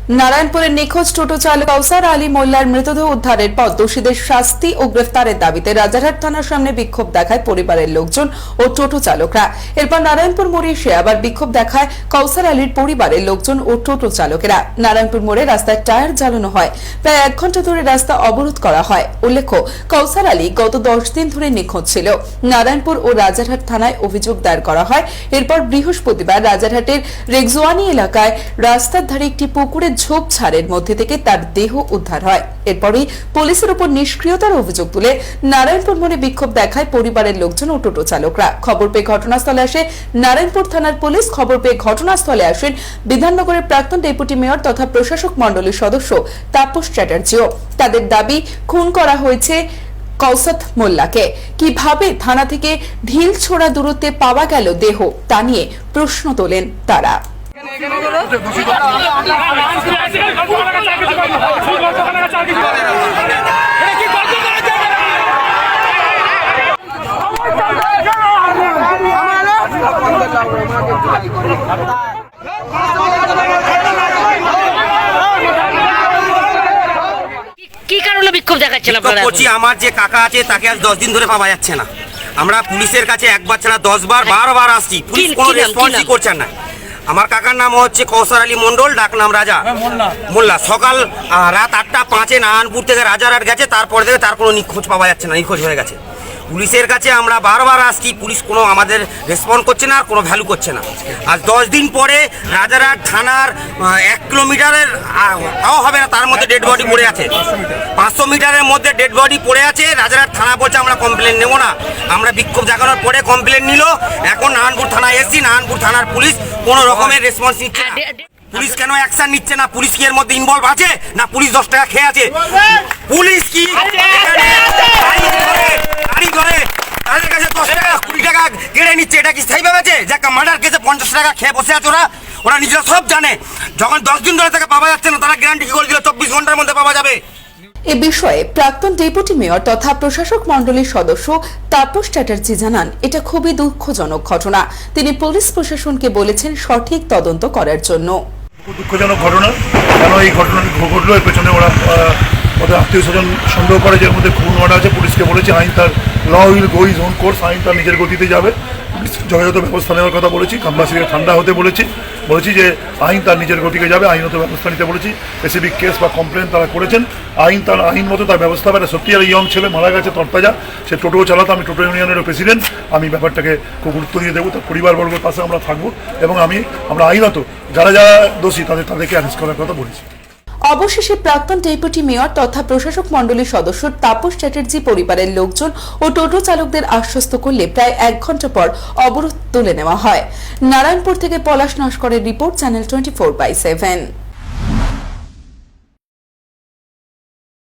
নারায়ণপুরের নিখোঁজ টোটো চালক কাউসার আলী মোল্লার মৃতদেহ উদ্ধারের পর দোষীদের শাস্তি ও গ্রেফতারের দাবিতে রাজারহাট থানার সামনে বিক্ষোভ দেখায় পরিবারের লোকজন ও টোটো চালকরা। এরপর নারায়ণপুর মোড়ে এসে আবার বিক্ষোভ দেখায় কাউসার আলীর পরিবারের লোকজন ও টোটো চালকেরা। নারায়ণপুর মোড়ে রাস্তায় টায়ার জ্বালানো হয়, প্রায় 1 ঘন্টা ধরে রাস্তা অবরোধ করা হয়। উল্লেখ্য, কাউসার আলী গত 10 দিন ধরে নিখোঁজ ছিল। নারায়ণপুর ও রাজারহাট থানায় অভিযোগ দায়ের করা হয়। এরপর বৃহস্পতিবার রাজারহাটের রেগজোয়ানি এলাকায় রাস্তার ধারে একটি পুকুরে ঝোপঝাড়ের মধ্যে থেকে তার দেহ উদ্ধার হয়। এরপরই পুলিশের উপর নিষ্ক্রিয়তার অভিযোগ তুলে নারায়ণপুর মোড়ে বিক্ষোভ দেখায় পরিবারের লোকজন ও টোটো চালকরা। খবর পেয়ে ঘটনাস্থলে আসে নারায়ণপুর থানার পুলিশ। খবর পেয়ে ঘটনাস্থলে আসেন বিধাননগরের প্রাক্তন ডেপুটি মেয়র তথা প্রশাসক মণ্ডলীর সদস্য তাপস চ্যাটার্জিও। তাদের দাবি, খুন করা হয়েছে কাউসার মোল্লাকে। কিভাবে থানা থেকে ঢিল ছোড়া দূরত্বে পাওয়া গেল দেহ, তা নিয়ে প্রশ্ন তোলেন তারা। কি কারণে বিক্ষোভ দেখাচ্ছেন আপনারা? আমার যে কাকা আছে তাকে আজ 10 দিন ধরে পাওয়া যাচ্ছে না। আমরা পুলিশের কাছে একবার ছাড়া 10 বার 12 বার আসছি, পুলিশ কোনো রেসপন্সই করছেন না। আমার কাকার নাম হচ্ছে কাউসার আলী মন্ডল, ডাক নাম রাজা মোল্লা। সকাল রাত 8:05 নারায়ণপুর থেকে রাজারহাট গেছে, তারপর থেকে তার কোনো নিখোঁজ পাওয়া যাচ্ছে না, নিখোঁজ হয়ে গেছে। পুলিশের কাছে আমরা বারবার আসছি, পুলিশ কোনো আমাদের রেসপন্ড করছে না, কোনো ভ্যালু করছে না। আজ 10 দিন পরে রাজারহাট থানার 1 কিলোমিটারের তাও হবে না, তার মধ্যে ডেড বডি পড়ে আছে। 500 মিটারের মধ্যে ডেড বডি পড়ে আছে। রাজারহাট থানা বলছে আমরা কমপ্লেন নেব না। আমরা বিক্ষোভ দেখানোর পরে কমপ্লেন নিল। এখন নারায়ণপুর থানায় এসেছি, নারায়ণপুর থানার পুলিশ কোনো রকমের রেসপন্স নিচ্ছে না। পুলিশ কেন অ্যাকশন নিচ্ছে না? পুলিশ কি এর মধ্যে ইনভলভ আছে? না পুলিশ 10 টাকা খেয়ে আছে? পুলিশ কি গাড়ি ধরে তাদের কাছে 10 টাকা 20 টাকা কেড়ে নিচ্ছে? এটা কি স্থায়ী ভেবেছে যে একটা মার্ডার কেসে 50 টাকা খেয়ে বসে আছে? ওরা নিজেরা সব জানে। যখন 10 দিন ধরে তাকে পাওয়া যাচ্ছে না, তারা গ্যারান্টি কি করে দিল 24 ঘন্টার মধ্যে পাওয়া যাবে? এ বিষয়ে প্রাক্তন ডেপুটি মেয়র তথা প্রশাসক মণ্ডলীর সদস্য তাপস চ্যাটার্জি জানান, এটা খুবই দুঃখজনক ঘটনা। তিনি পুলিশ প্রশাসনকে বলেছেন সঠিক তদন্ত করার জন্য। দুঃখজনক ঘটনা। কেন এই ঘটনা ঘটলো, এর পেছনে ওরা ওদের আত্মীয় স্বজন সন্দেহ করে যে এর মধ্যে খুন মার্ডার আছে। পুলিশকে বলেছে আইন তার law will go its own course, আইন তার নিজের গতিতে যাবে। পুলিশ যথাযথ ব্যবস্থা নেওয়ার কথা বলেছি। খামবাসীকে ঠান্ডা হতে বলেছি যে আইন তার নিজের গতিকে যাবে, আইনত ব্যবস্থা নিতে বলেছি। স্পেসিফিক কেস বা কমপ্লেন তারা করেছেন, আইন মতো তার ব্যবস্থা হবে। সত্যি আর ইয়ং ছেলে মারা গেছে তরতাজা, সে টোটো চালাতো। আমি টোটো ইউনিয়নেরও প্রেসিডেন্ট, আমি ব্যাপারটাকে খুব গুরুত্ব দিয়ে দেবো। তার পরিবারবর্গের পাশে আমরা থাকবো এবং আমরা আইনত যারা দোষী তাদেরকে অ্যারেস্ট করার কথা বলেছি। অবশেষে প্রাক্তন ডেপুটি মেয়র তথা প্রশাসক মণ্ডলীর সদস্য তাপস চ্যাটার্জি পরিবারের লোকজন ও টোটো চালকদের আশ্বস্ত করলে প্রায় 1 ঘন্টা পর অবরোধ তুলে নেওয়া হয়। নারায়ণপুর থেকে পলাশ নস্করের রিপোর্ট, চ্যানেল 24/7।